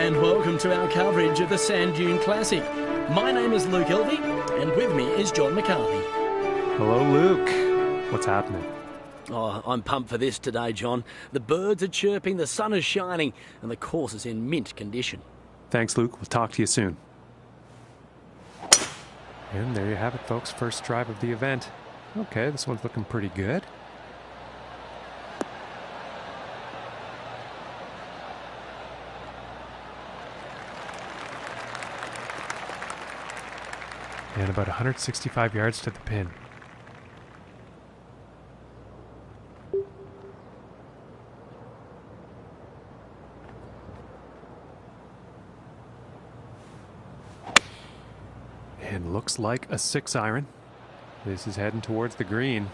and welcome to our coverage of the Sand Dune Classic. My name is Luke Elvey, and with me is John McCarthy. Hello, Luke. What's happening? Oh, I'm pumped for this today, John. The birds are chirping, the sun is shining, and the course is in mint condition. Thanks, Luke. We'll talk to you soon. And there you have it, folks. First drive of the event. Okay, this one's looking pretty good. And about 165 yards to the pin. And looks like a 6-iron. This is heading towards the green.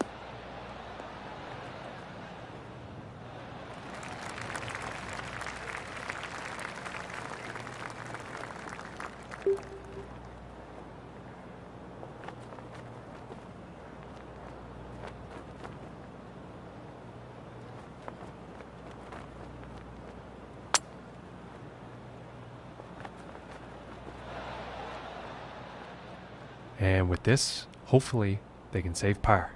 And with this, hopefully, they can save par.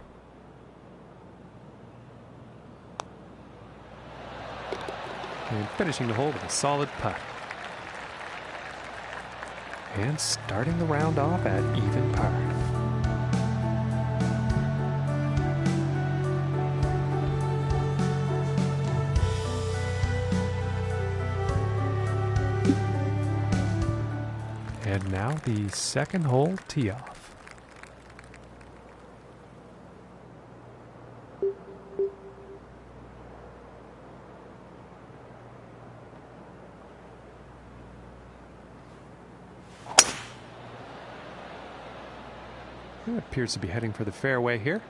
And finishing the hole with a solid putt. And starting the round off at even par. And now the second hole tee off. It appears to be heading for the fairway here.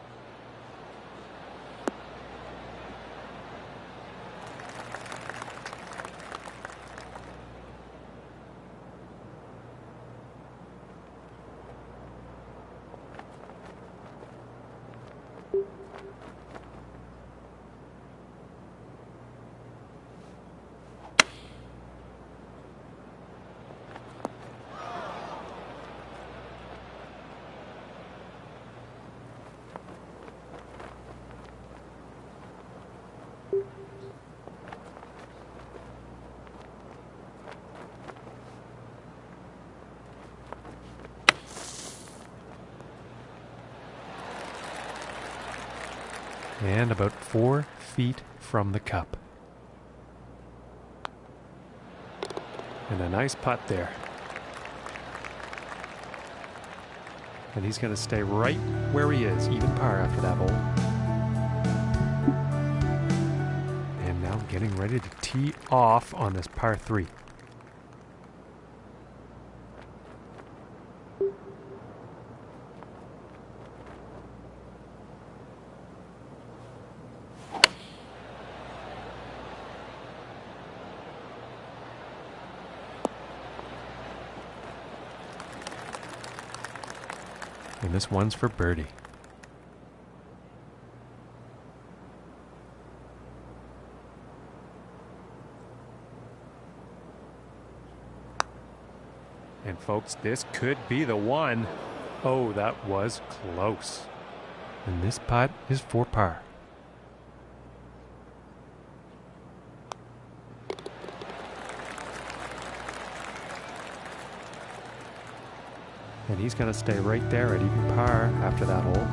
And about 4 feet from the cup. And a nice putt there. And he's going to stay right where he is, even par after that hole. And now getting ready to tee off on this par 3. And this one's for birdie. And folks, this could be the one. Oh, that was close. And this putt is for par. And he's going to stay right there at even par after that hole.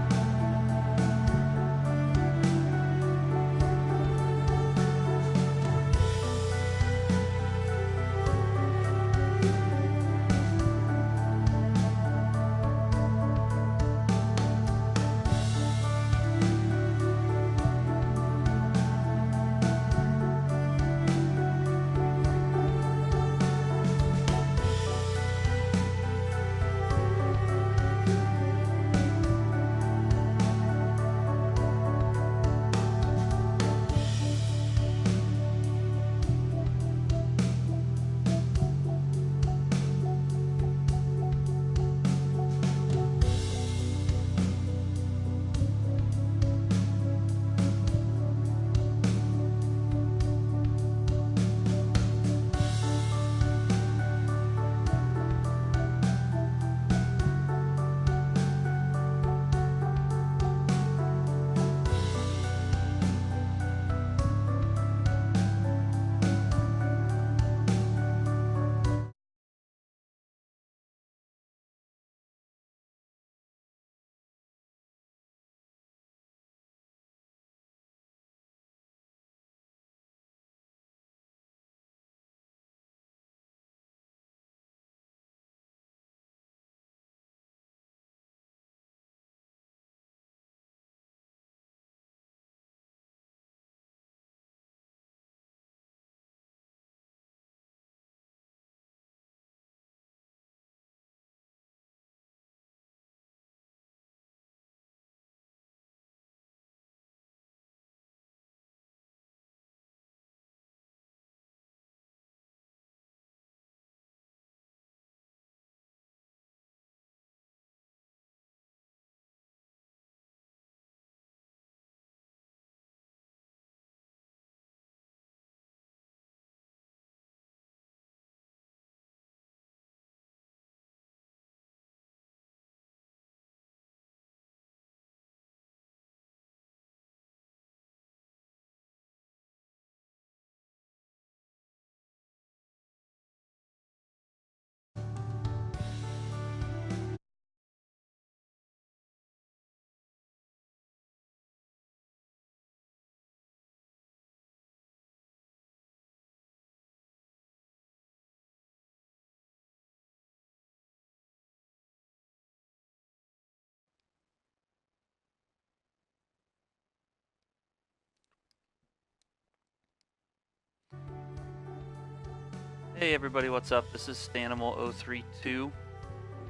Hey everybody, what's up? This is Stanimal032. We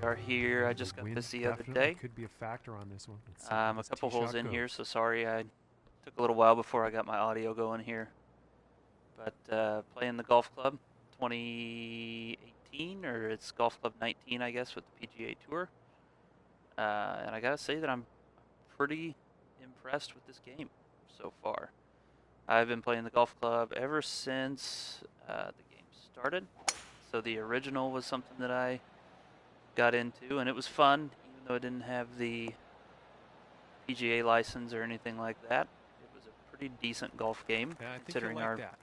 are here. I just got Wind this the other definitely day. could be a factor on this one. Let's see A how this couple tee holes shot in goes. here, so sorry I took a little while before I got my audio going here. But playing the golf club 2018, or it's Golf Club 19, I guess, with the PGA Tour. And I gotta say that I'm pretty impressed with this game so far. I've been playing the golf club ever since the game started. So the original was something that I got into, and it was fun, even though I didn't have the PGA license or anything like that. It was a pretty decent golf game, Yeah, I think considering you like our that.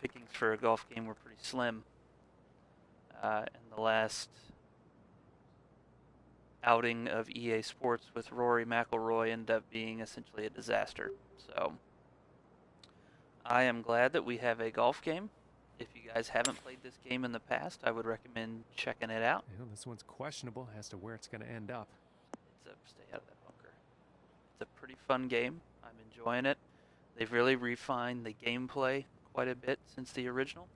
pickings for a golf game were pretty slim. And the last outing of EA Sports with Rory McIlroy ended up being essentially a disaster. So I am glad that we have a golf game. If you guys haven't played this game in the past, I would recommend checking it out. You know, this one's questionable as to where it's going to end up. Stay out of that bunker. It's a pretty fun game. I'm enjoying it. They've really refined the gameplay quite a bit since the original.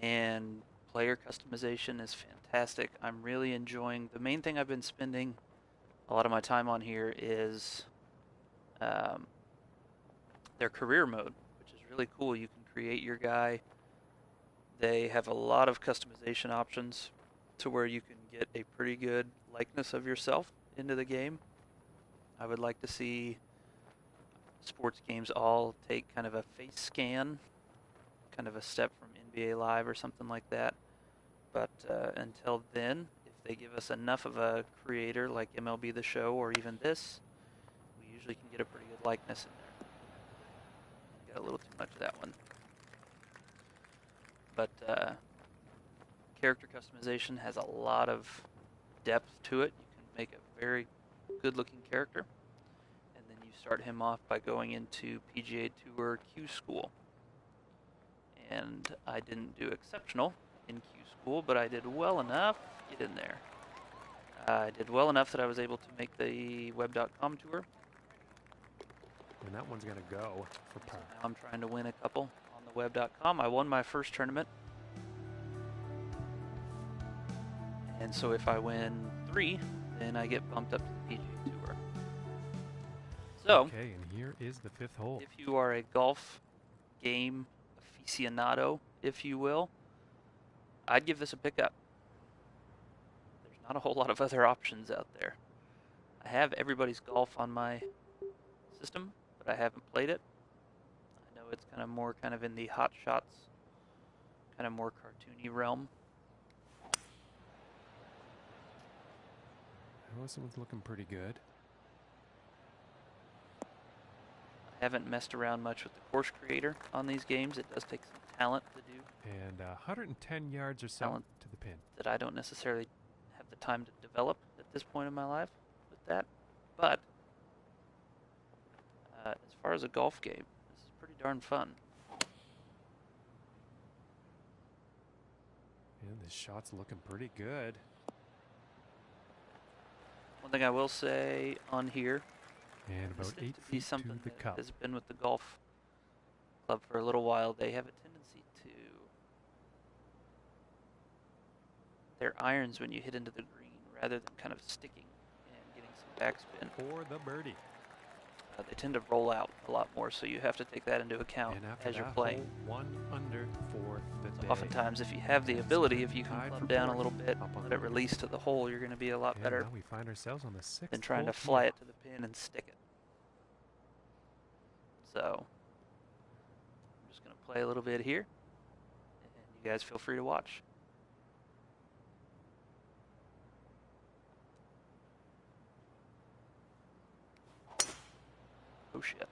And player customization is fantastic. I'm really enjoying. The main thing I've been spending a lot of my time on here is their career mode, which is really cool. You can create your guy. They have a lot of customization options to where you can get a pretty good likeness of yourself into the game. I would like to see sports games all take kind of a face scan, kind of a step from NBA Live or something like that. But until then, if they give us enough of a creator like MLB The Show or even this, we usually can get a pretty good likeness in there. Got a little too much of that one. But character customization has a lot of depth to it. You can make a very good looking character. And then you start him off by going into PGA Tour Q School. And I didn't do exceptional in Q School, but I did well enough. Get in there. I did well enough that I was able to make the web.com tour. And that one's going to go for par. Now I'm trying to win a couple on the web.com. I won my first tournament. And so if I win 3, then I get bumped up to the PGA Tour. So, Okay, and here is the 5th hole. if you are a golf game aficionado, if you will, I'd give this a pickup. There's not a whole lot of other options out there. I have Everybody's Golf on my system, but I haven't played it. I know it's kind of in the Hot Shots, kind of more cartoony realm. Oh, this one's looking pretty good. I haven't messed around much with the course creator on these games. It does take some talent to do. And 110 yards or so Talent. to the pin. That I don't necessarily have the time to develop at this point in my life with that. But as far as a golf game, this is pretty darn fun. And this shot's looking pretty good. One thing I will say on here, And this about seems 8 to be feet something to the that cup. has been with the golf club for a little while. They have a tendency to their irons when you hit into the green rather than kind of sticking and getting some backspin. For the birdie. They tend to roll out a lot more, so you have to take that into account And after as you're that playing. hole, 1 under for the day. Oftentimes, if you have the ability, if you can Tied for club down a fourth, little bit, up on let the it release to the hole, you're going to be a lot And better now we find ourselves on the 6th than trying hole to fly tee it to the pin and stick it. So, I'm just going to play a little bit here, and you guys feel free to watch. Oh shit.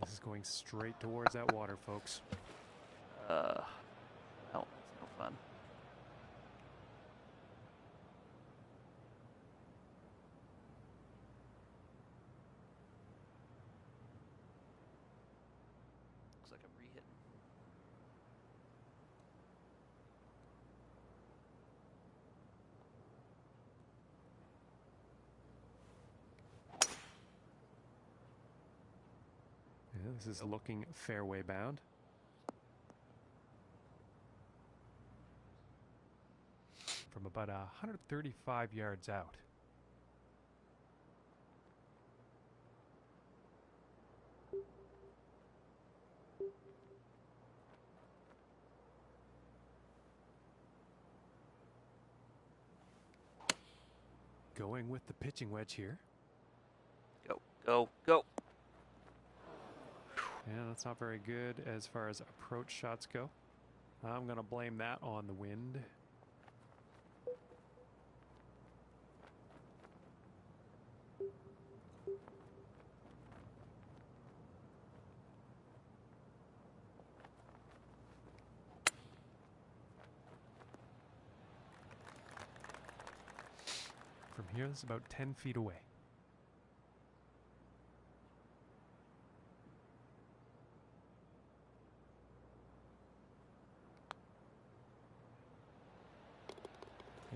This is going straight towards that water, folks. Well, that's no fun. Looks like I'm re-hitting. Yeah, this is looking fairway bound. From about 135 yards out. Going with the pitching wedge here. Go, go, go. Yeah, that's not very good as far as approach shots go. I'm going to blame that on the wind. From here, this is about 10 feet away.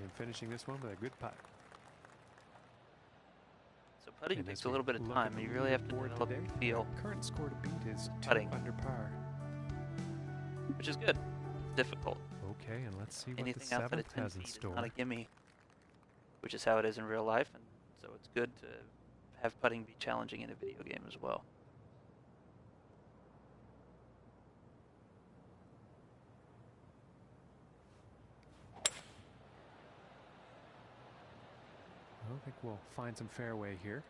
And finishing this one with a good putt. So putting And takes as a little we bit of look time. at the You really have to leaderboard develop today, your feel, the current score to beat is 2 Putting. under par. which is good. Difficult. Okay, and let's see what the Anything outside of seventh 10 has in feet is not a store. gimme, which is how it is in real life, and so it's good to have putting be challenging in a video game as well. I think we'll find some fairway here.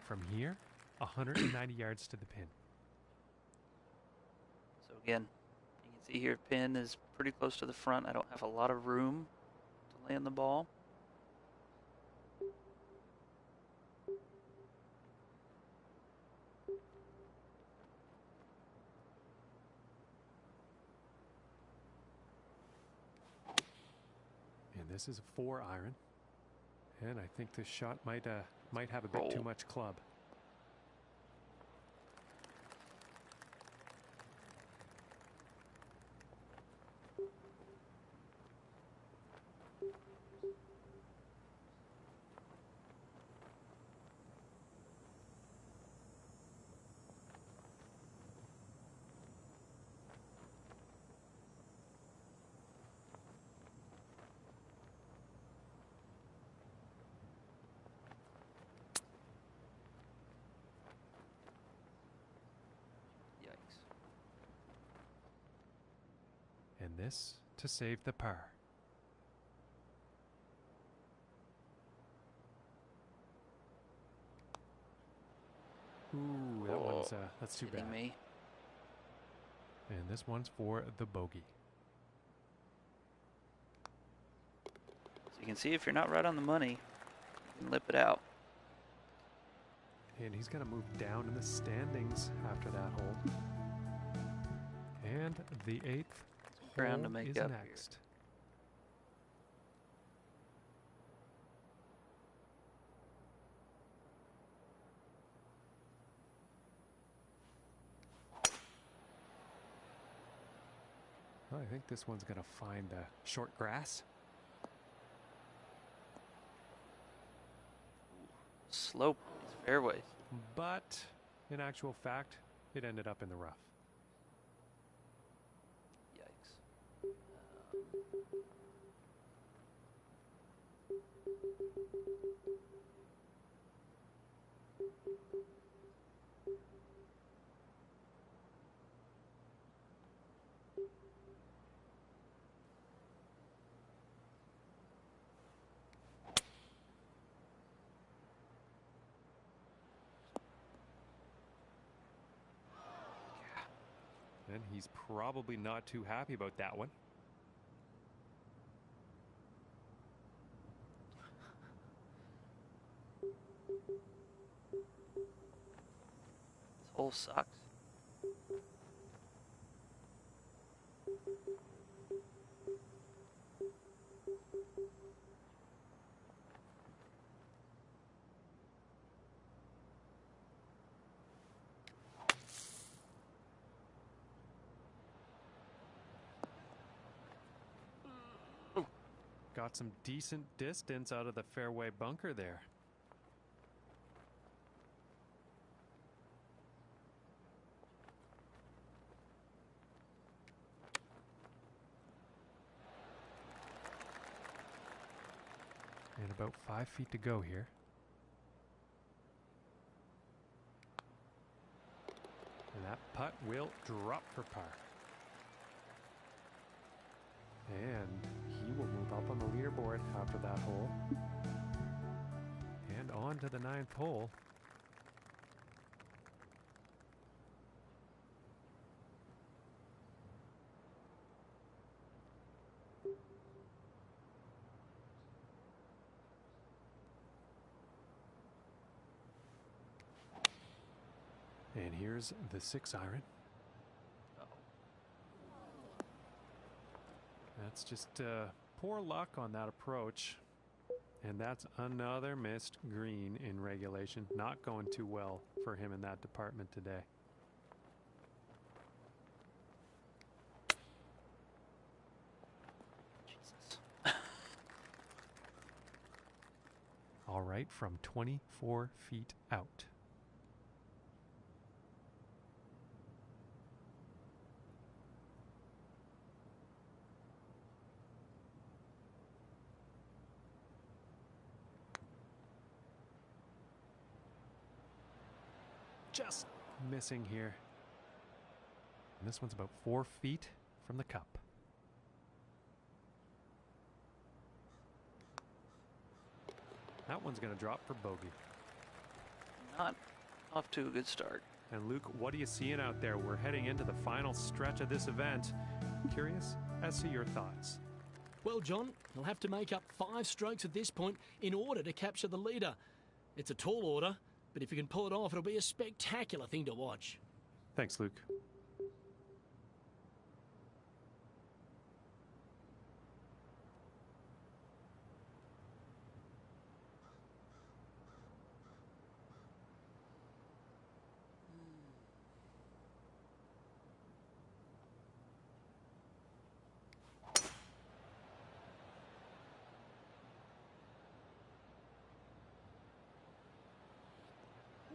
From here, 190 yards to the pin. So again, you can see here pin is pretty close to the front. I don't have a lot of room to land the ball. And this is a 4-iron. And I think this shot might have a bit too much club. Yikes. And this to save the par. Ooh, that one's that's too Kidding bad. me. And this one's for the bogey. So you can see if you're not right on the money, you can lip it out. And he's going to move down in the standings after that hole. And the 8th Ground to hole make is up next. Well, I think this one's going to find the short grass. Slope these fairways. But in actual fact, it ended up in the rough. Yikes. And he's probably not too happy about that one. This hole sucks. got some decent distance out of the fairway bunker there. And about 5 feet to go here. And that putt will drop for par. And he will move up on the leaderboard after that hole. And on to the 9th hole. And here's the 6 iron. That's just poor luck on that approach. And that's another missed green in regulation. Not going too well for him in that department today. Jesus. All right, from 24 feet out. Just missing here. And this one's about 4 feet from the cup. That one's going to drop for bogey. Not off to a good start. And Luke, what are you seeing out there? We're heading into the final stretch of this event. Curious as to your thoughts. Well, John, he'll have to make up 5 strokes at this point in order to capture the leader. It's a tall order, but if you can pull it off, it'll be a spectacular thing to watch. Thanks, Luke.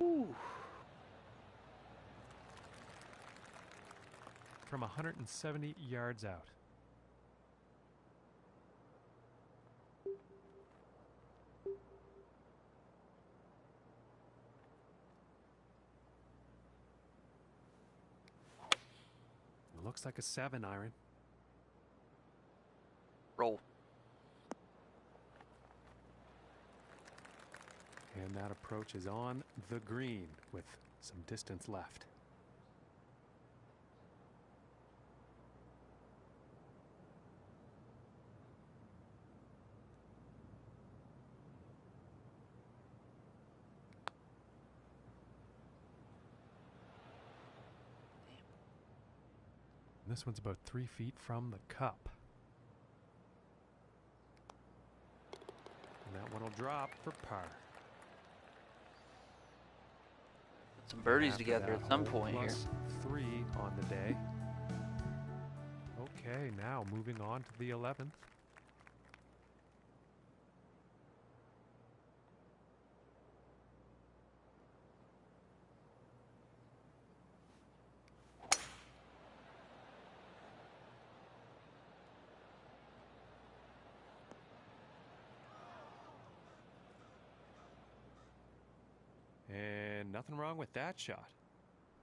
Ooh. From 170 yards out. It looks like a 7 iron. Roll. And that approach is on the green with some distance left. And this one's about 3 feet from the cup. And that one will drop for par. Some birdies After together that at some hole, point here. plus 3 on the day. Okay, now moving on to the 11th. And nothing wrong with that shot.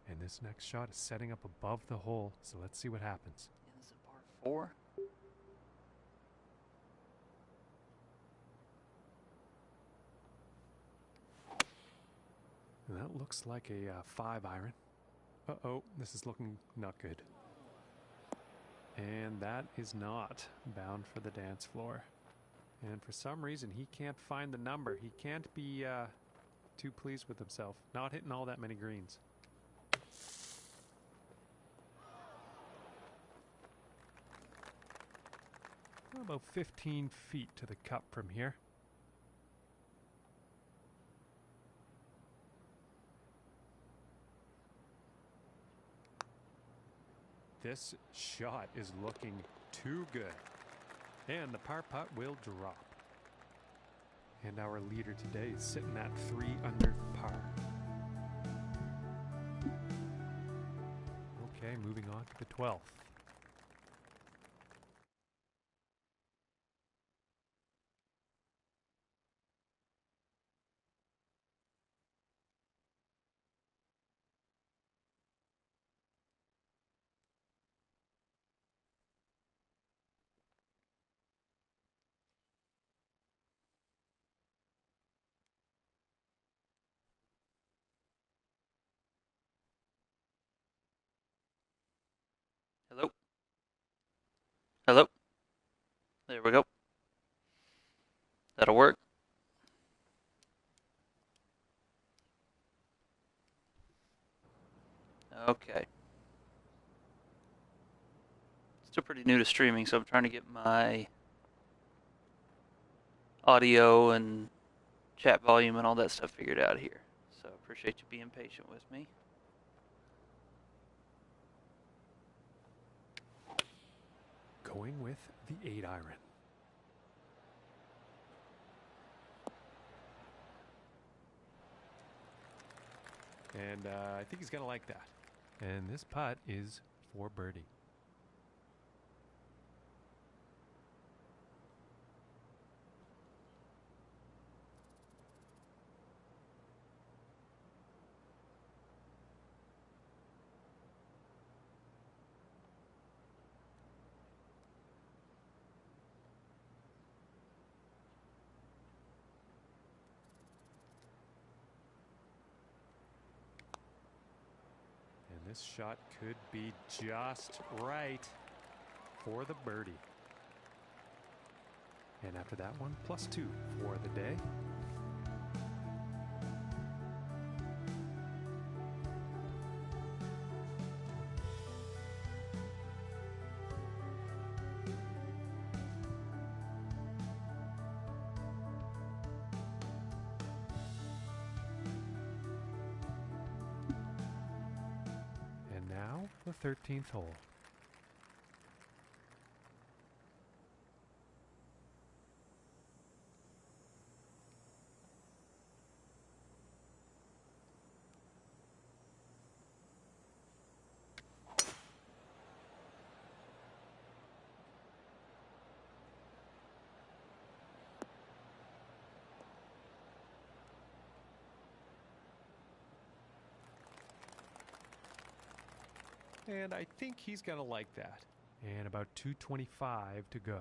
And this next shot is setting up above the hole, so let's see what happens. Yeah, this is a par 4. And that looks like a 5 iron. Uh-oh, this is looking not good. And that is not bound for the dance floor. And for some reason, he can't find the number. He can't be too pleased with himself. Not hitting all that many greens. About 15 feet to the cup from here. This shot is looking too good. And the par putt will drop. And our leader today is sitting at 3 under par. Okay, moving on to the 12th. Hello? Hello? There we go. That'll work. Okay. Still pretty new to streaming, so I'm trying to get my audio and chat volume and all that stuff figured out here. So appreciate you being patient with me. Going with the 8-iron. And I think he's going to like that. And this putt is for birdie. This shot could be just right for the birdie. And after that one, +2 for the day. The 13th hole. And I think he's going to like that. And about 225 to go.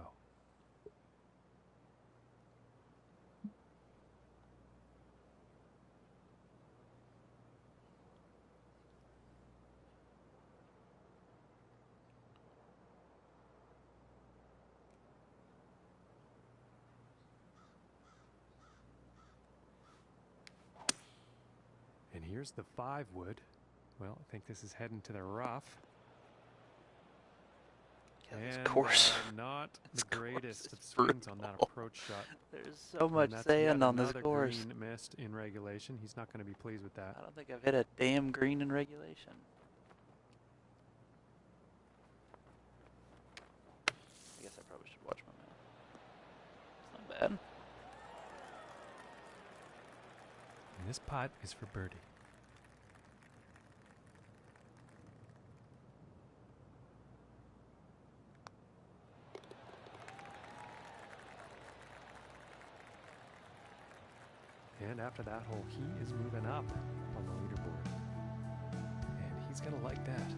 And here's the 5-wood. Well, I think this is heading to the rough. Yeah, and course. Not the greatest of brutal. swings on that approach shot. There's so much that's sand yet on this another course. Green missed in regulation. He's not going to be pleased with that. I don't think I've hit a damn green in regulation. I guess I probably should watch my mouth. It's not bad. And this putt is for birdie. And after that hole, he is moving up on the leaderboard. And he's going to like that.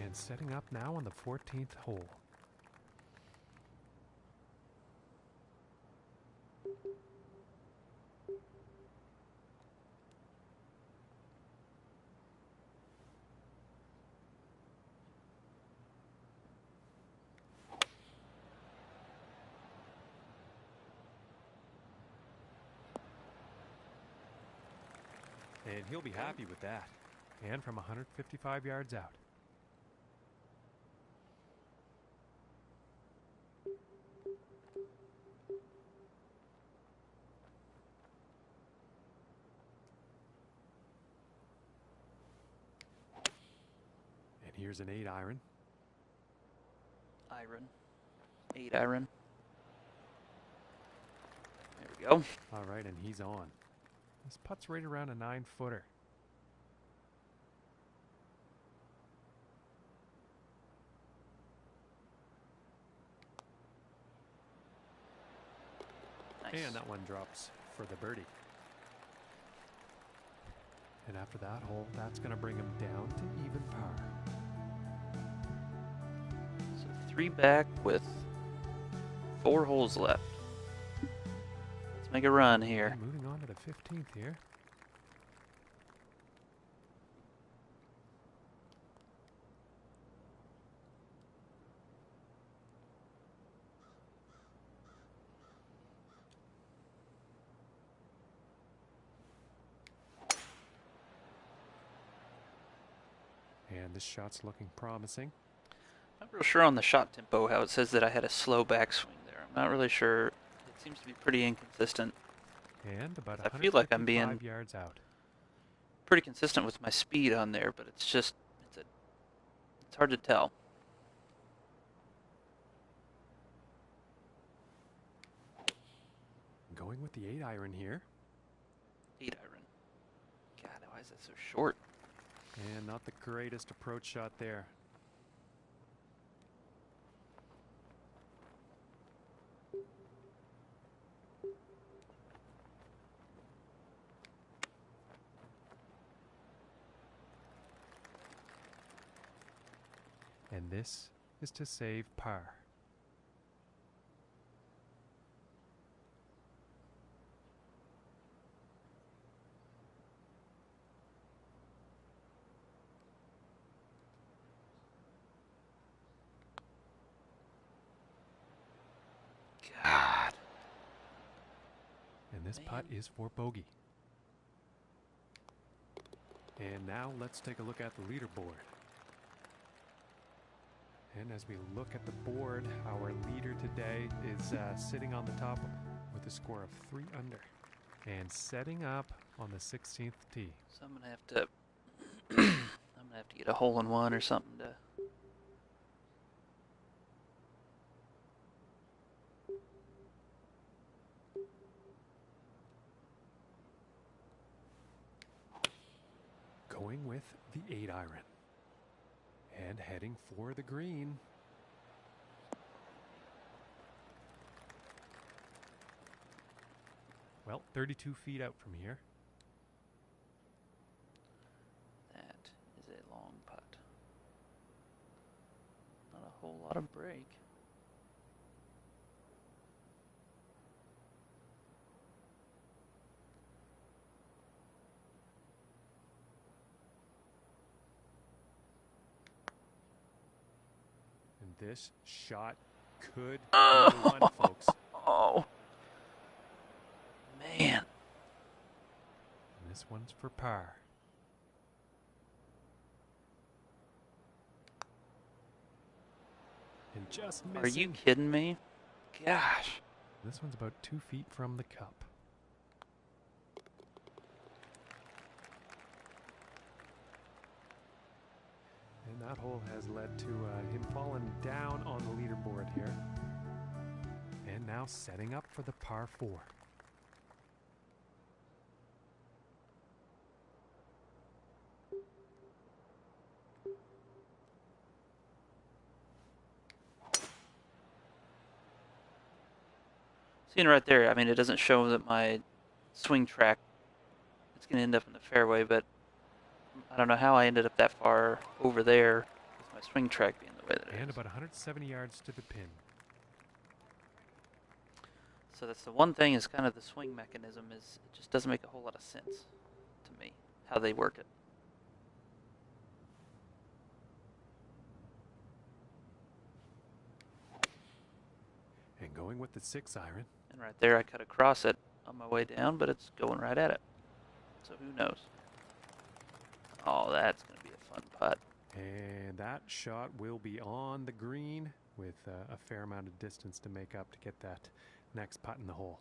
And setting up now on the 14th hole. And he'll be happy with that. And from 155 yards out. here's an 8-iron. Iron. 8-iron. There we go. All right, and he's on. This putt's right around a 9-footer. Nice. And that one drops for the birdie. And after that hole, that's going to bring him down to even par. So 3 back with 4 holes left. Let's make a run here. And moving on to the 15th here. And this shot's looking promising. Not real sure on the shot tempo how it says that I had a slow backswing there. I'm not really sure. It seems to be pretty inconsistent. And about I feel like I'm 155 being yards out. pretty consistent with my speed on there, but it's just it's hard to tell. Going with the 8-iron here. 8-iron. God, why is that so short? And not the greatest approach shot there. And this is to save par. God. And this putt is for bogey. And now let's take a look at the leaderboard. And as we look at the board, our leader today is sitting on the top with a score of 3 under. And setting up on the 16th tee. So I'm gonna have to I'm gonna have to get a hole-in-one or something to Going with the 8-iron. And heading for the green. Well, 32 feet out from here. That is a long putt. Not a whole lot of break. And this shot could be the one, folks. Oh. Man. And this one's for par. And just missing. Are you kidding me? Gosh. This one's about 2 feet from the cup. And that hole has led to him falling down on the leaderboard here. And now setting up for the par 4. Seeing right there, I mean, it doesn't show that my swing track is going to end up in the fairway, but I don't know how I ended up that far over there with my swing track being the way that it And is. about 170 yards to the pin. So that's the one thing is kind of the swing mechanism is it just doesn't make a whole lot of sense to me, how they work it. And going with the 6-iron. And right there I cut across it on my way down, but it's going right at it. So who knows? Oh, that's going to be a fun putt. And that shot will be on the green with a fair amount of distance to make up to get that next putt in the hole.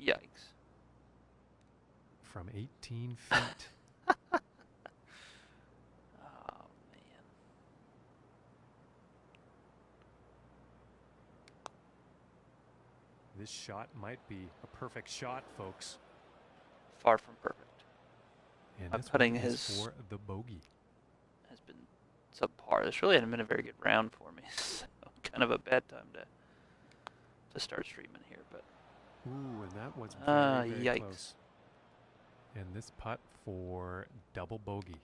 Yikes. From 18 feet. Oh, man. This shot might be a perfect shot, folks. Far from perfect. And My this putting one is has for the bogey. been subpar. This really hadn't been a very good round for me. So kind of a bad time to start streaming here, but Ooh, and that was very, very yikes. close. And this putt for double bogey.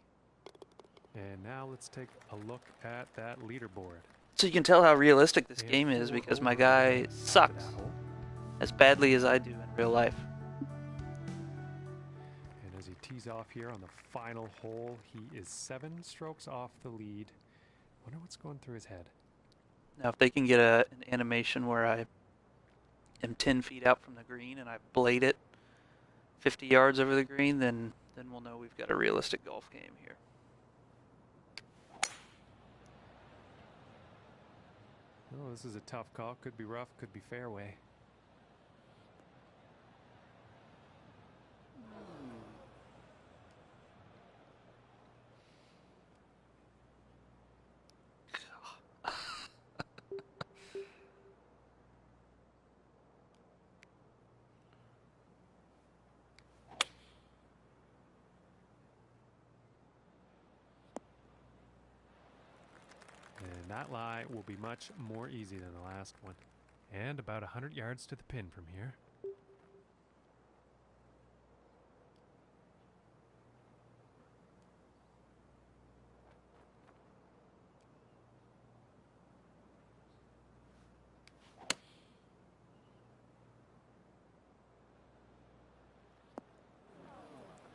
And now let's take a look at that leaderboard. So you can tell how realistic this And game is 4 because my over guy on the top of sucks that hole. as badly as I do in real life. And as he tees off here on the final hole, he is 7 strokes off the lead. Wonder what's going through his head. Now, if they can get an animation where I am 10 feet out from the green and I blade it 50 yards over the green, then we'll know we've got a realistic golf game here. Oh, this is a tough call. Could be rough, could be fairway. And that lie will be much more easy than the last one. And about 100 yards to the pin from here.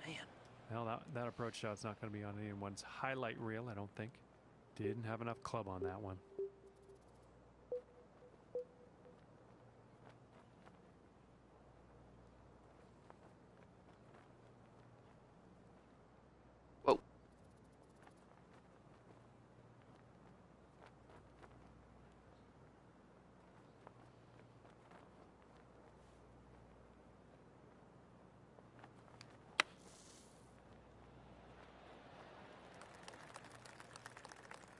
Man, Well, that approach shot's not going to be on anyone's highlight reel, I don't think. Didn't have enough club on that one. whoa.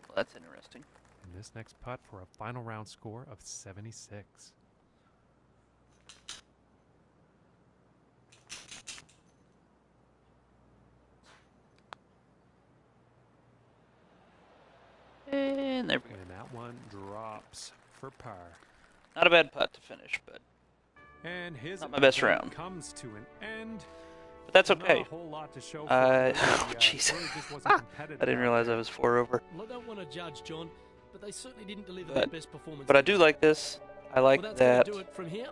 Well, that's interesting. And this next putt for a final round score of 76. And there we go. And that one drops for par. Not a bad putt to finish, but And his Not my best event round. comes to an end. that's Not okay. a whole lot to show for Oh, it. jeez. Really just wasn't competitive I didn't out realize there. I was 4 over. Well, I don't want to judge, John, but they certainly didn't deliver But- their best performance. But I do like this. I like well, that's that going to do it from here.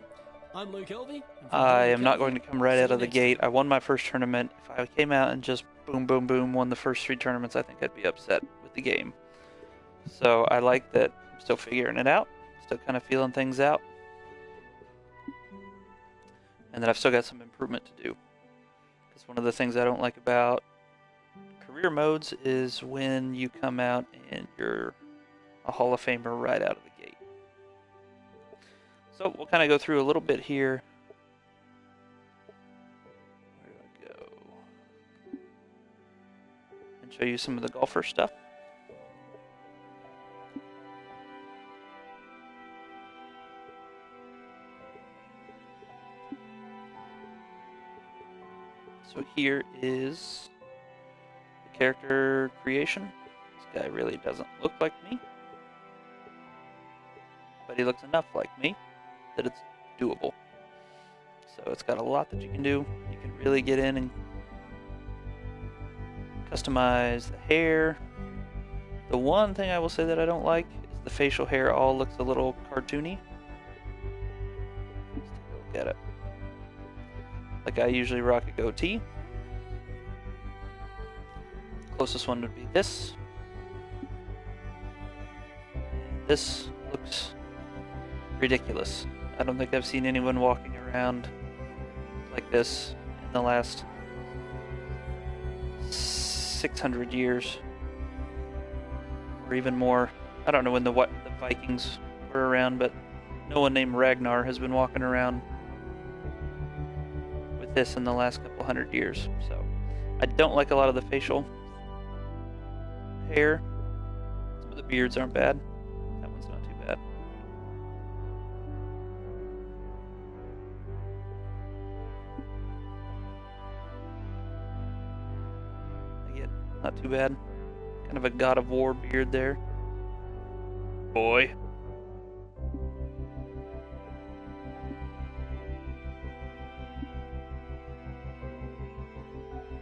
I'm Luke Elvey. and from I John am not Kelvey, going to come right see out you of the next gate. time. I won my first tournament. If I came out and just boom, boom, boom, won the first 3 tournaments, I think I'd be upset with the game. So I like that I'm still figuring it out, still kind of feeling things out, and that I've still got some improvement to do. Because one of the things I don't like about career modes is when you come out and you're a Hall of Famer right out of the gate. So we'll kind of go through a little bit here. Where do I go? And show you some of the golfer stuff. So here is the character creation. This guy really doesn't look like me, but he looks enough like me that it's doable. So it's got a lot that you can do. You can really get in and customize the hair. The one thing I will say that I don't like is the facial hair all looks a little cartoony. Let's take a look at it. Like I usually rock a goatee. Closest one would be this. And this looks ridiculous. I don't think I've seen anyone walking around like this in the last 600 years. Or even more. I don't know when the Vikings were around, but no one named Ragnar has been walking around this in the last couple hundred years. So I don't like a lot of the facial hair. Some of the beards aren't bad. That one's not too bad. Again, not too bad. Kind of a God of War beard there. Boy.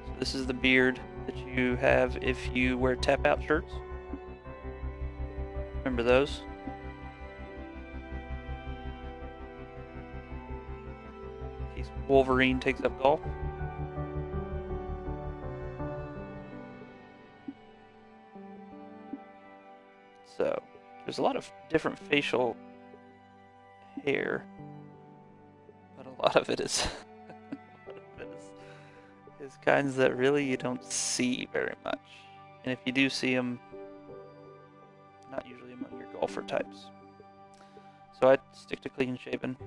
So this is the beard that you have if you wear tap-out shirts. Remember those? In case Wolverine takes up golf. So, there's a lot of different facial hair, but a lot of it is is kinds that really you don't see very much. And if you do see them, not usually among your golfer types. So I stick to clean shaven.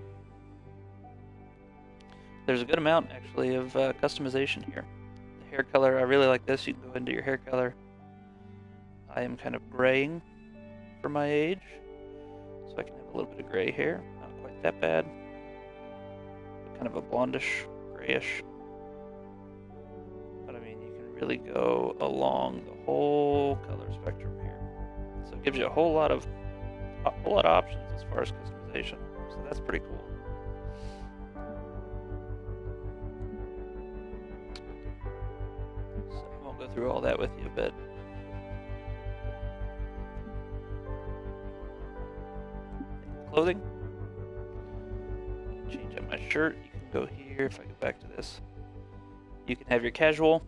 There's a good amount actually of customization here. The hair color, I really like this. You can go into your hair color. I am kind of graying for my age, so I can have a little bit of gray hair. Not quite that bad, but kind of a blondish, grayish. But I mean, you can really go along the whole color spectrum here. So it gives you a whole lot of options as far as customization. So that's pretty cool. So I won't go through all that with you, but clothing. Change up my shirt. You can go here. If I go back to this, you can have your casual,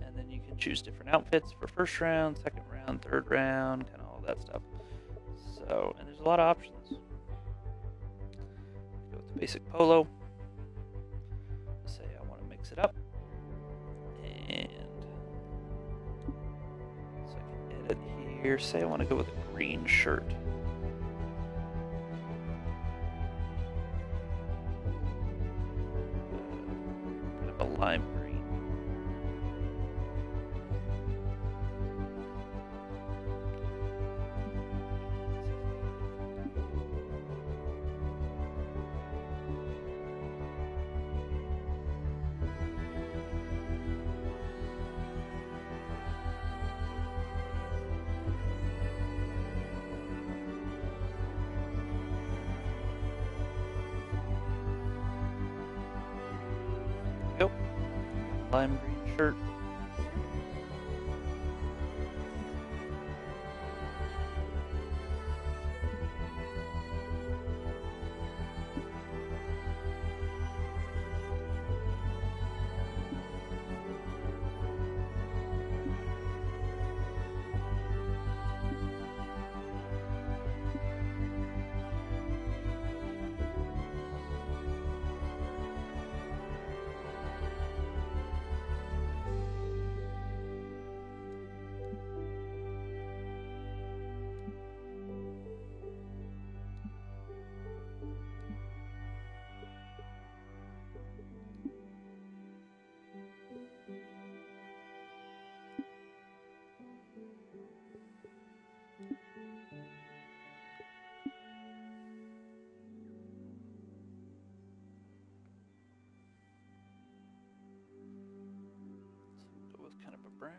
and then you can choose different outfits for first round, second round, third round, kind of all that stuff. So, and there's a lot of options. Go with the basic polo. Say I want to mix it up, and so I can edit here. Say I want to go with a green shirt. A lime green. Go. Lime green shirt. Go with kind of a brown.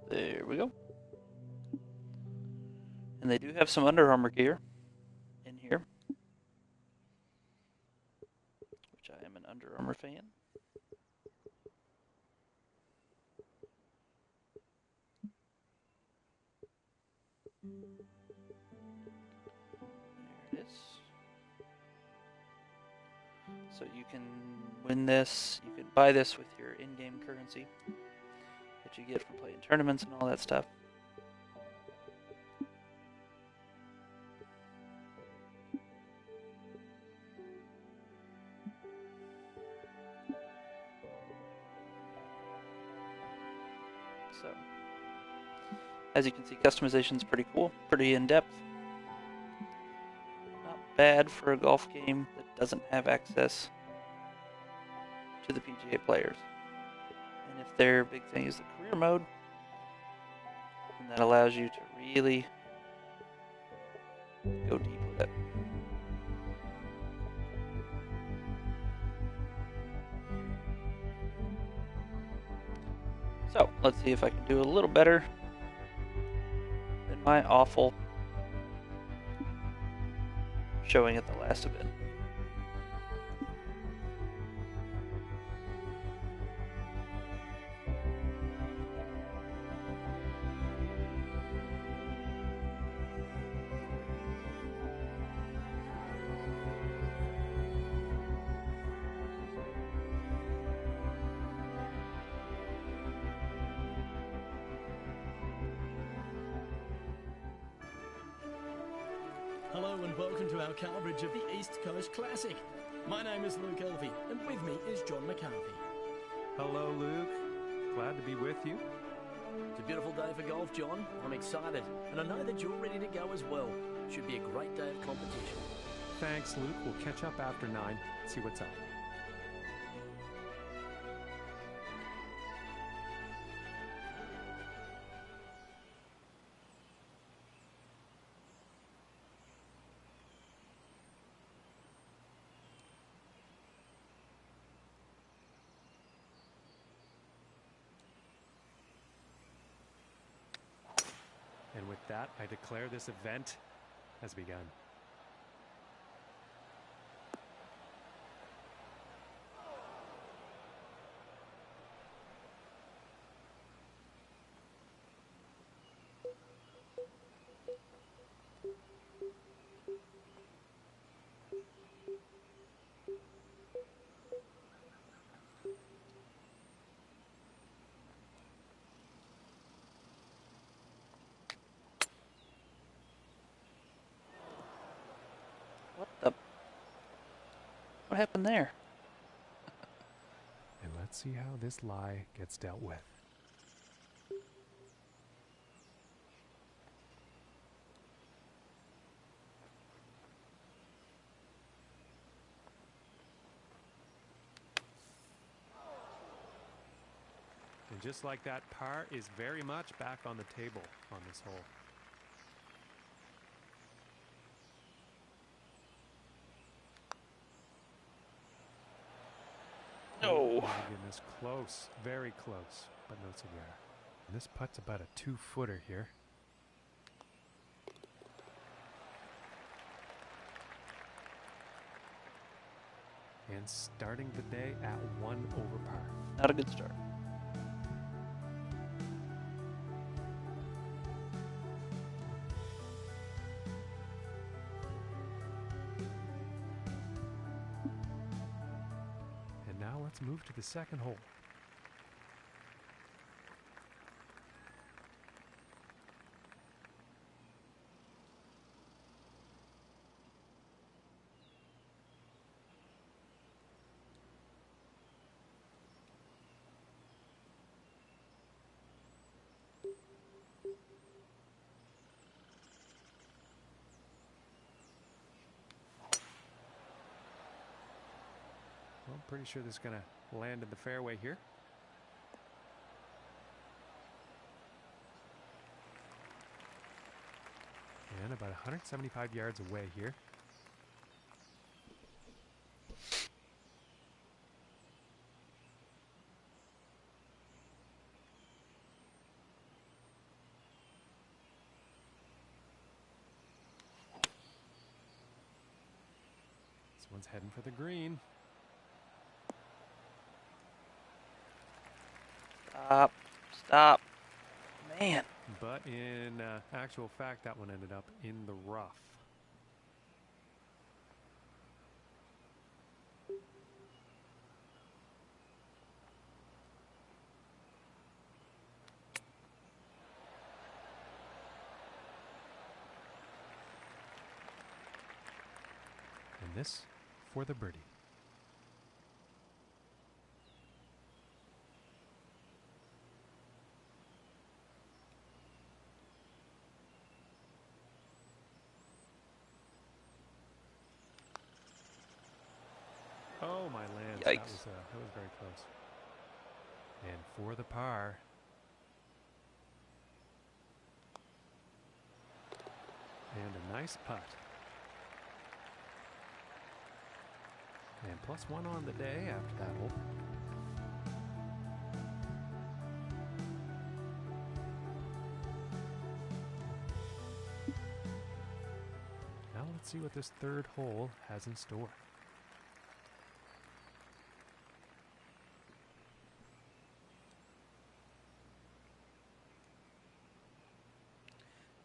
There we go. And they do have some Under Armour gear in here. I am an Under Armour fan. There it is. So you can win this, you can buy this with your in-game currency that you get from playing tournaments and all that stuff. So, as you can see, customization is pretty cool, pretty in-depth. Not bad for a golf game that doesn't have access to the PGA players. And if their big thing is the career mode, then that allows you to really go deep with it. So, let's see if I can do a little better than my awful showing at the last event. Hello and welcome to our coverage of the East Coast Classic. My name is Luke Elvey, and with me is John McCarthy. Hello, Luke. Glad to be with you. It's a beautiful day for golf, John. I'm excited, and I know that you're ready to go as well. Should be a great day of competition. Thanks, Luke. We'll catch up after 9, see what's up. And with that, I declare this event has begun. What happened there? And let's see how this lie gets dealt with. And just like that, par is very much back on the table on this hole. No. Oh my goodness, close, very close, but no cigar. And this putt's about a 2-footer here. And starting the day at 1 over par. Not a good start. And now let's move to the second hole. Well, I'm pretty sure this is going to land in the fairway here. And about 175 yards away here. This one's heading for the green. Stop. Stop. Man. But in actual fact, that one ended up in the rough. And this for the birdie. Oh, my lands. Yikes. That was very close. And for the par. And a nice putt. And +1 on the day after that hole. Now let's see what this third hole has in store.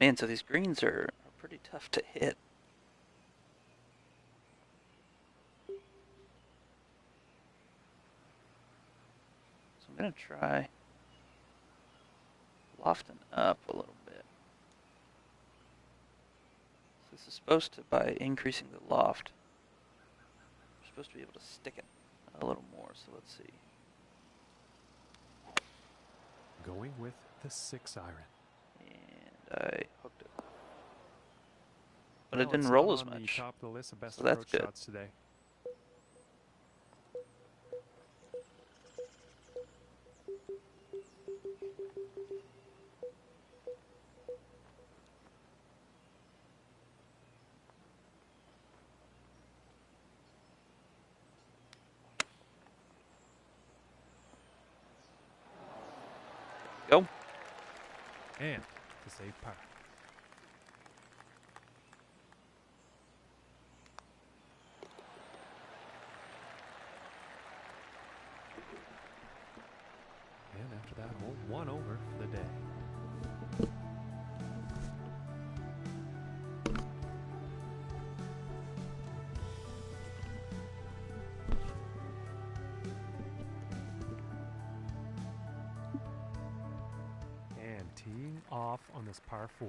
Man, so these greens are pretty tough to hit. So I'm going to try lofting up a little bit. So this is supposed to, by increasing the loft, we're supposed to be able to stick it a little more. So let's see. Going with the 6-iron. And I hooked it. But Well, it didn't it's roll not as on the much. top of the list of best So that's approach good. shots today. Go. And to save par. And after that hole, 1 over for the day. And teeing off on this par 4.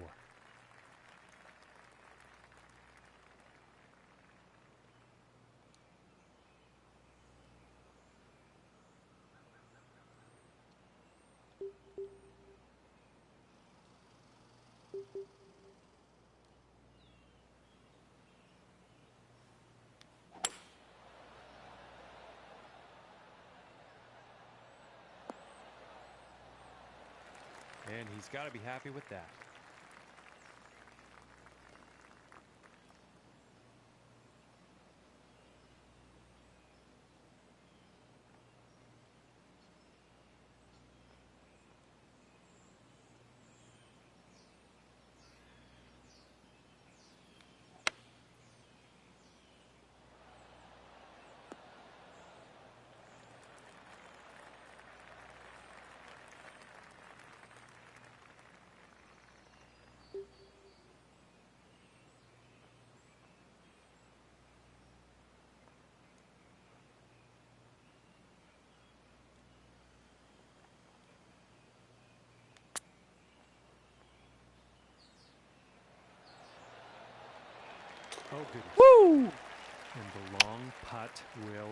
And he's got to be happy with that. Oh, goodness. Woo! And the long putt will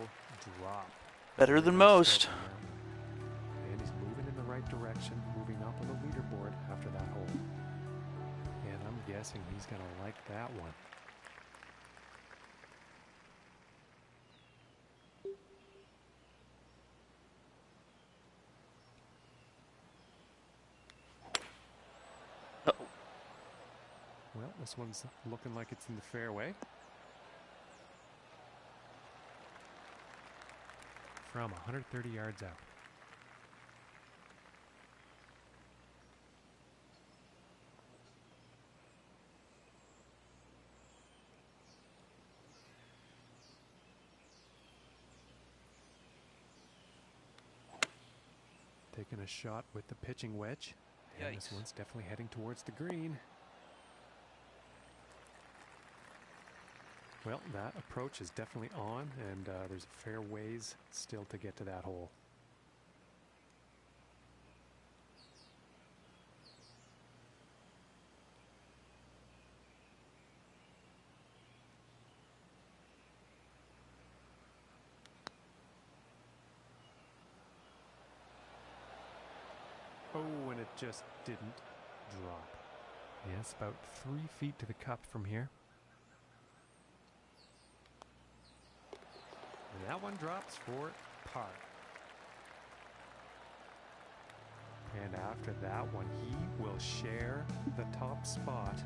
drop. Better Very than nice most. stroke on that. And he's moving in the right direction, moving up on the leaderboard after that hole. And I'm guessing he's going to like that one. Uh-oh. Well, this one's looking like it's in the fairway. From 130 yards out. taking a shot with the pitching wedge. And this Yikes. one's definitely heading towards the green. Well, that approach is definitely on, and there's a fair ways still to get to that hole. Oh, and it just didn't drop. Yes, about 3 feet to the cup from here. And that one drops for par. And after that one, he will share the top spot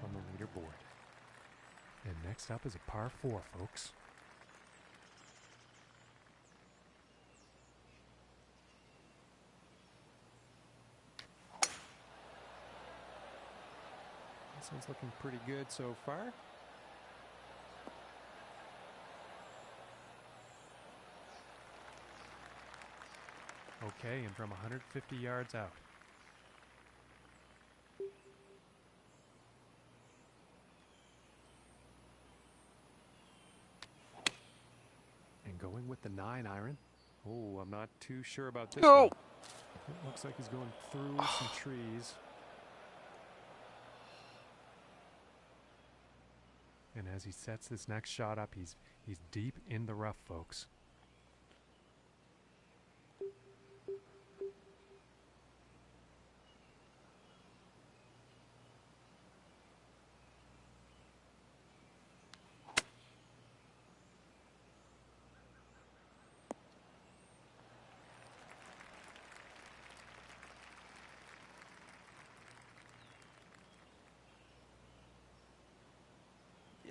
on the leaderboard. And next up is a par 4, folks. This one's looking pretty good so far. Okay, and from 150 yards out. And going with the 9 iron. Oh, I'm not too sure about this one. It looks like he's going through some trees. And as he sets this next shot up, he's deep in the rough, folks.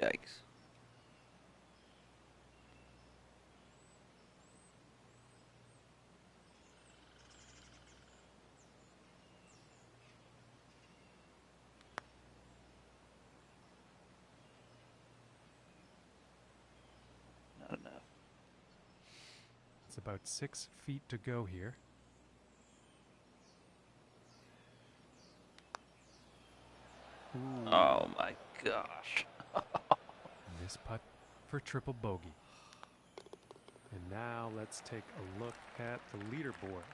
Yikes. Not enough. It's about 6 feet to go here. Ooh. Oh my gosh. This putt for triple bogey. And now let's take a look at the leaderboard.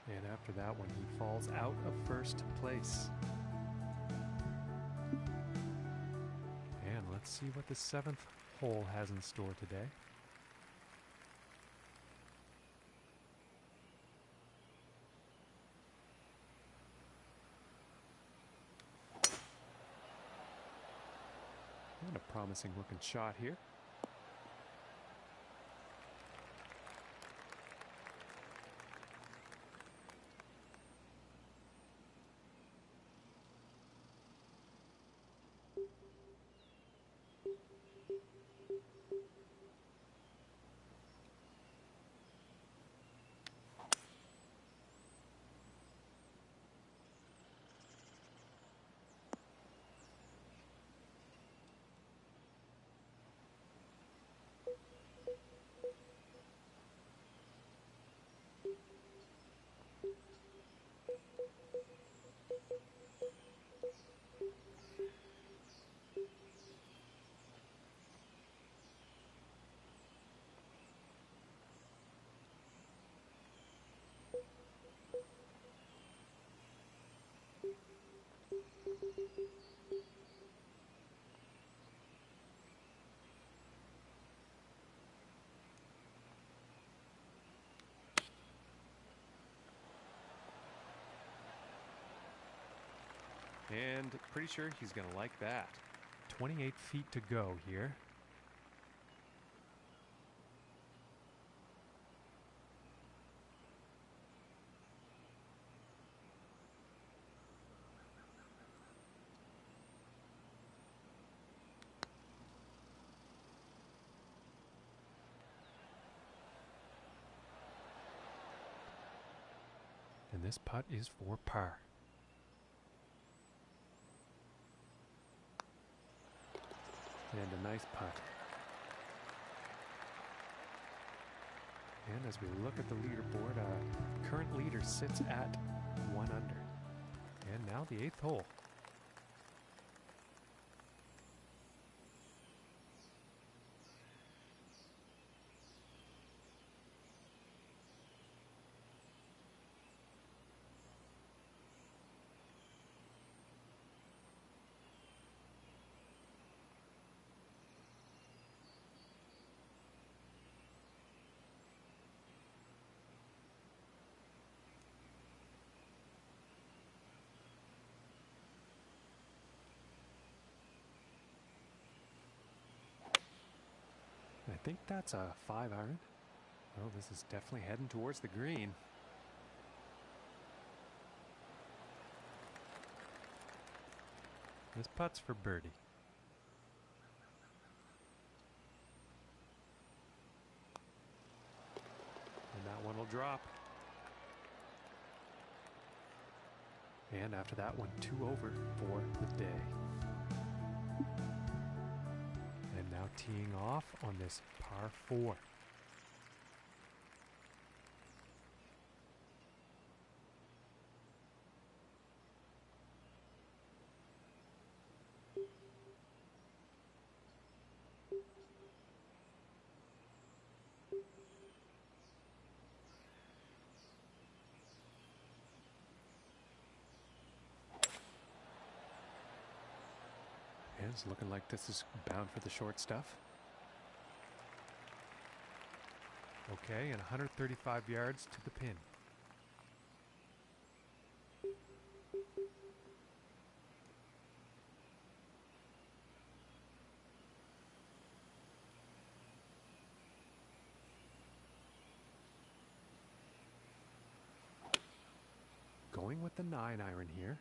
And after that one, he falls out of first place. And let's see what the 7th hole has in store today. And a promising looking shot here. And pretty sure he's going to like that. 28 feet to go here. And this putt is for par. And a nice putt. And as we look at the leaderboard, current leader sits at 1 under. And now the 8th hole. I think that's a 5-iron. Well, this is definitely heading towards the green. This putt's for birdie. And that one will drop. And after that one, 2 over for the day. And now teeing off on this par 4. And it's looking like this is bound for the short stuff. Okay, and 135 yards to the pin. Going with the 9-iron here.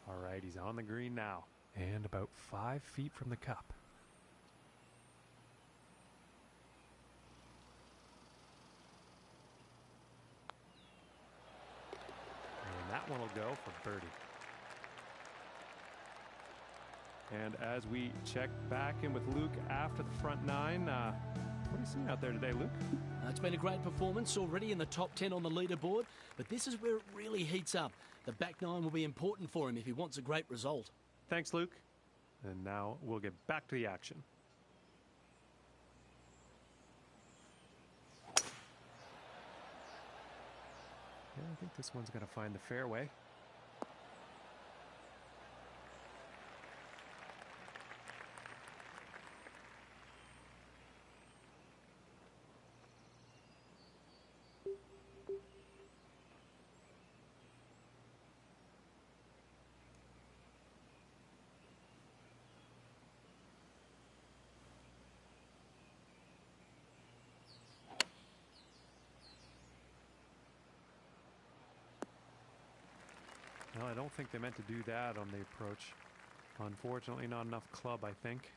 All right, he's on the green now. And about 5 feet from the cup. And that one will go for birdie. And as we check back in with Luke after the front 9, what are you seeing out there today, Luke? It's been a great performance, already in the top 10 on the leaderboard, but this is where it really heats up. The back 9 will be important for him if he wants a great result. Thanks, Luke. And now we'll get back to the action. Yeah, I think this one's going to find the fairway. Well, I don't think they meant to do that on the approach. Unfortunately, not enough club, I think.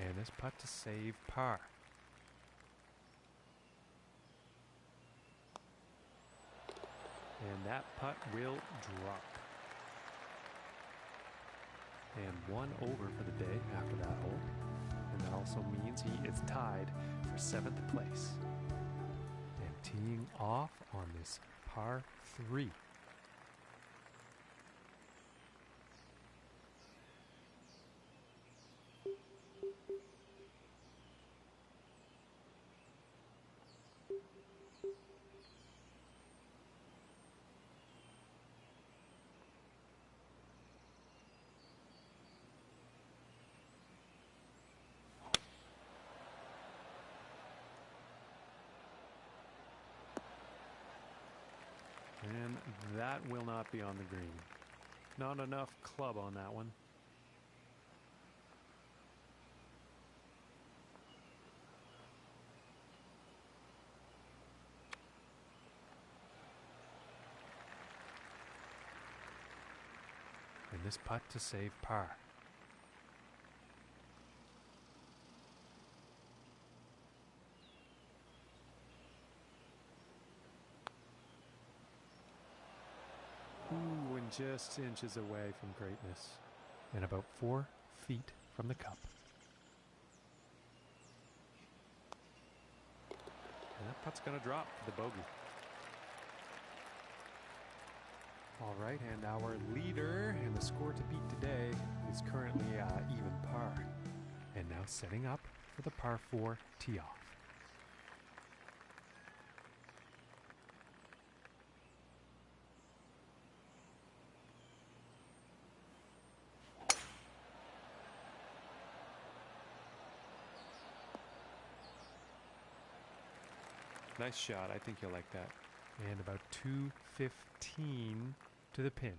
And this putt to save par. And that putt will drop. And 1 over for the day after that hole. And that also means he is tied for 7th place. And teeing off on this par 3. And that will not be on the green. Not enough club on that one. And this putt to save par. just inches away from greatness and about 4 feet from the cup. And that putt's going to drop for the bogey. All right, and our leader and the score to beat today is currently even par. And now setting up for the par 4 tee off. Nice shot. I think you'll like that. And about 215 to the pin.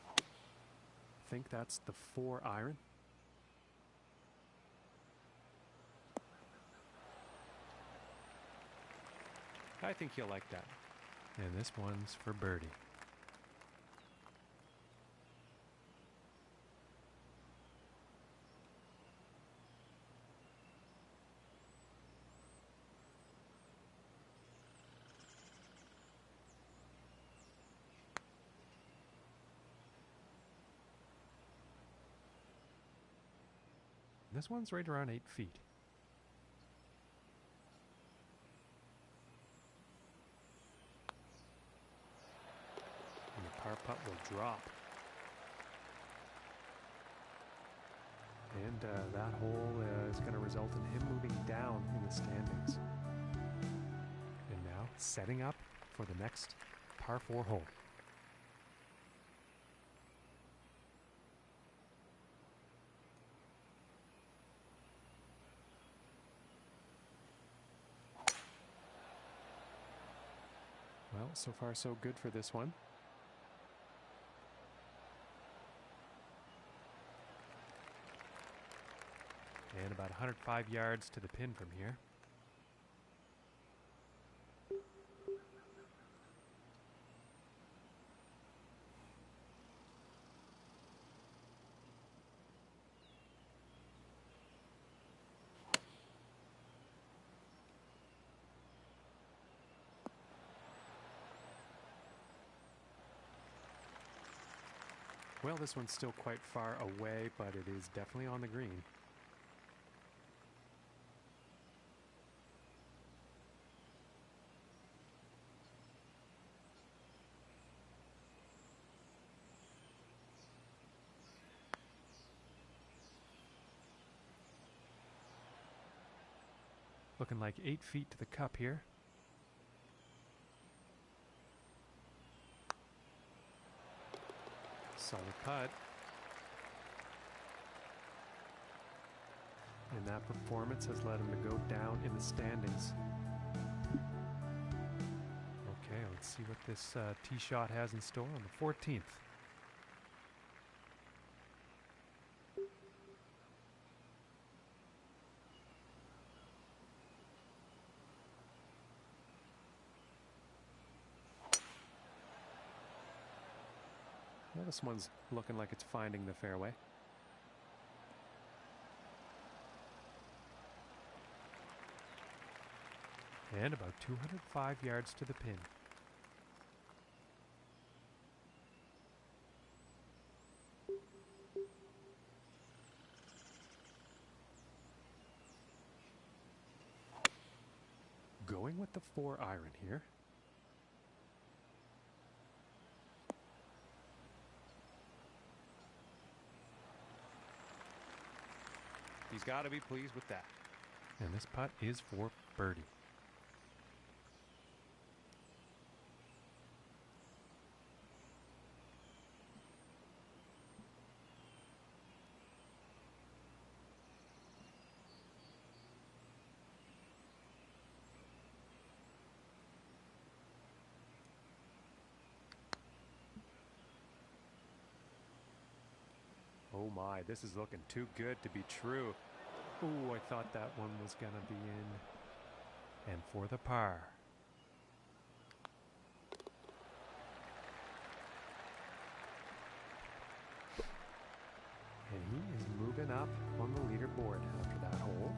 I think that's the 4 iron. I think you'll like that. And this one's for birdie. This one's right around 8 feet. And the par putt will drop. And that hole is going to result in him moving down in the standings. And now setting up for the next par 4 hole. Well, so far so good for this one. And about 105 yards to the pin from here. Well, this one's still quite far away, but it is definitely on the green. Looking like 8 feet to the cup here. Solid putt. And that performance has led him to go down in the standings. Okay, let's see what this tee shot has in store on the 14th. Well, this one's looking like it's finding the fairway. And about 205 yards to the pin. Going with the 4 iron here. He's got to be pleased with that. And this putt is for birdie. Oh my, this is looking too good to be true. Ooh, I thought that one was going to be in. And for the par. And he is moving up on the leaderboard after that hole.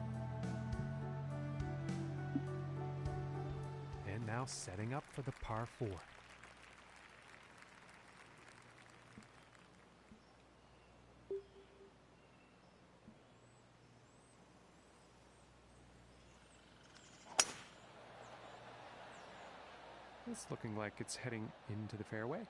And now setting up for the par 4. It's looking like it's heading into the fairway.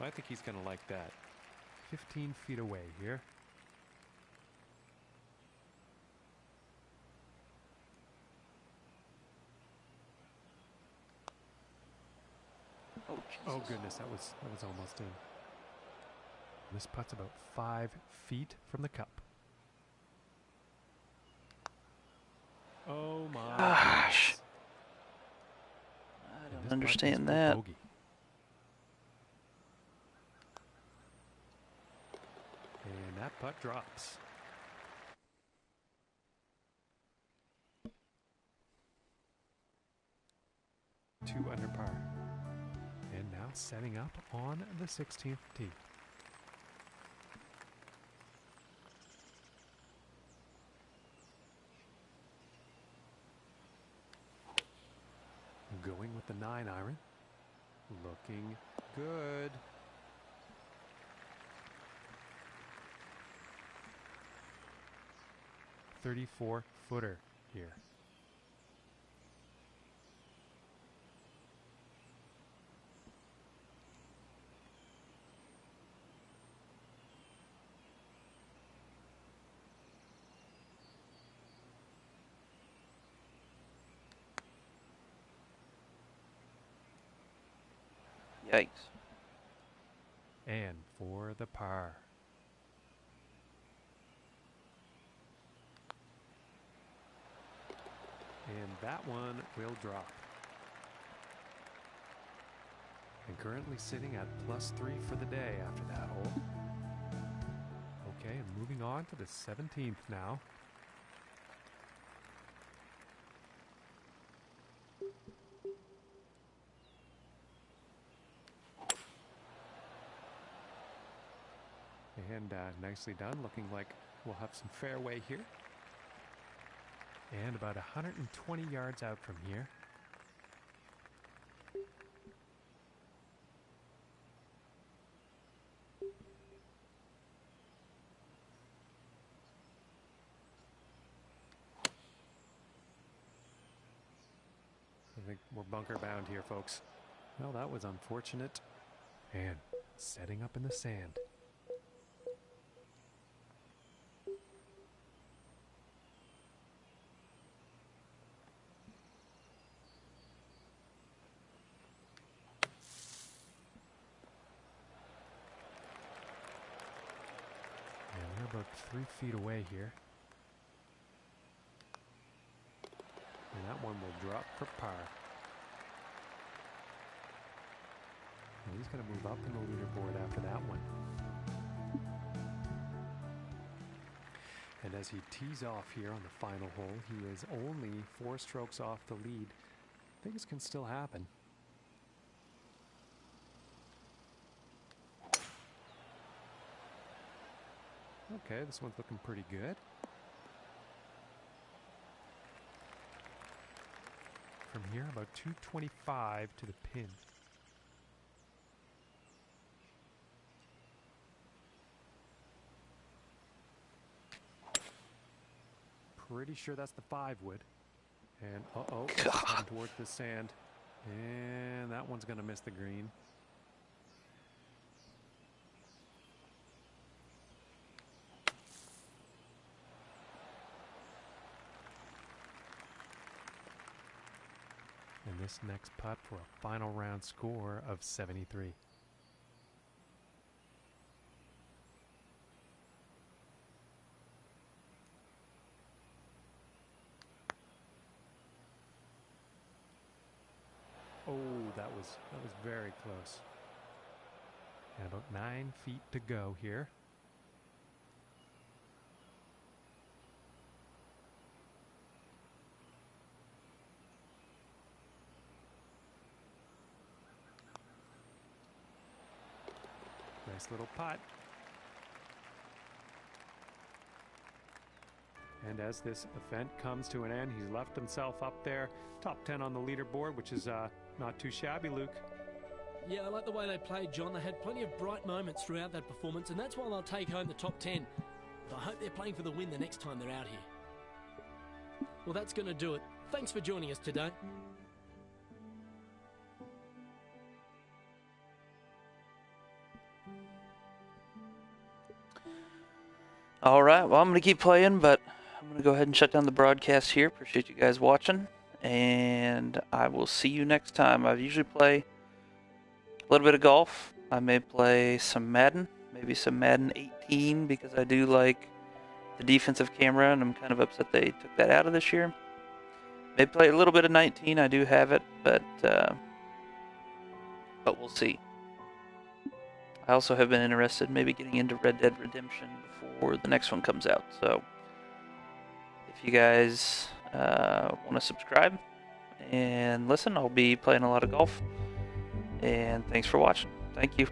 I think he's going to like that. 15 feet away here. Oh goodness, that was almost in. This putt's about 5 feet from the cup. Oh my gosh. goodness. I don't understand that. Bogey. And that putt drops. Two under par. And now setting up on the 16th tee. Going with the 9-iron. Looking good. .34-footer here. Yikes. And for the par. And that one will drop. And currently sitting at +3 for the day after that hole. Okay, and moving on to the 17th now. And nicely done, looking like we'll have some fairway here. And about 120 yards out from here. I think we're bunker bound here, folks. Well, that was unfortunate. And setting up in the sand. About 3 feet away here. And that one will drop for par. And he's going to move up in the leaderboard after that one. And as he tees off here on the final hole, he is only 4 strokes off the lead. Things can still happen. Okay, this one's looking pretty good. From here, about 225 to the pin. Pretty sure that's the 5-wood. And uh-oh, it's heading towards the sand. And that one's going to miss the green. And this next putt for a final round score of 73. was very close. And about 9 feet to go here. Nice little putt. And as this event comes to an end, he's left himself up there, top 10 on the leaderboard, which is not too shabby, Luke. Yeah, I like the way they played, John. They had plenty of bright moments throughout that performance, and that's why they'll take home the top 10. But I hope they're playing for the win the next time they're out here. Well, that's going to do it. Thanks for joining us today. All right, well, I'm going to keep playing, but I'm going to go ahead and shut down the broadcast here. Appreciate you guys watching, and I will see you next time. I usually play a little bit of golf. I may play some Madden, maybe some Madden 18, because I do like the defensive camera, and I'm kind of upset they took that out of this year. Maybe play a little bit of 19. I do have it, but we'll see. I also have been interested in maybe getting into Red Dead Redemption before the next one comes out. So if you guys want to subscribe and listen, I'll be playing a lot of golf. And thanks for watching. Thank you.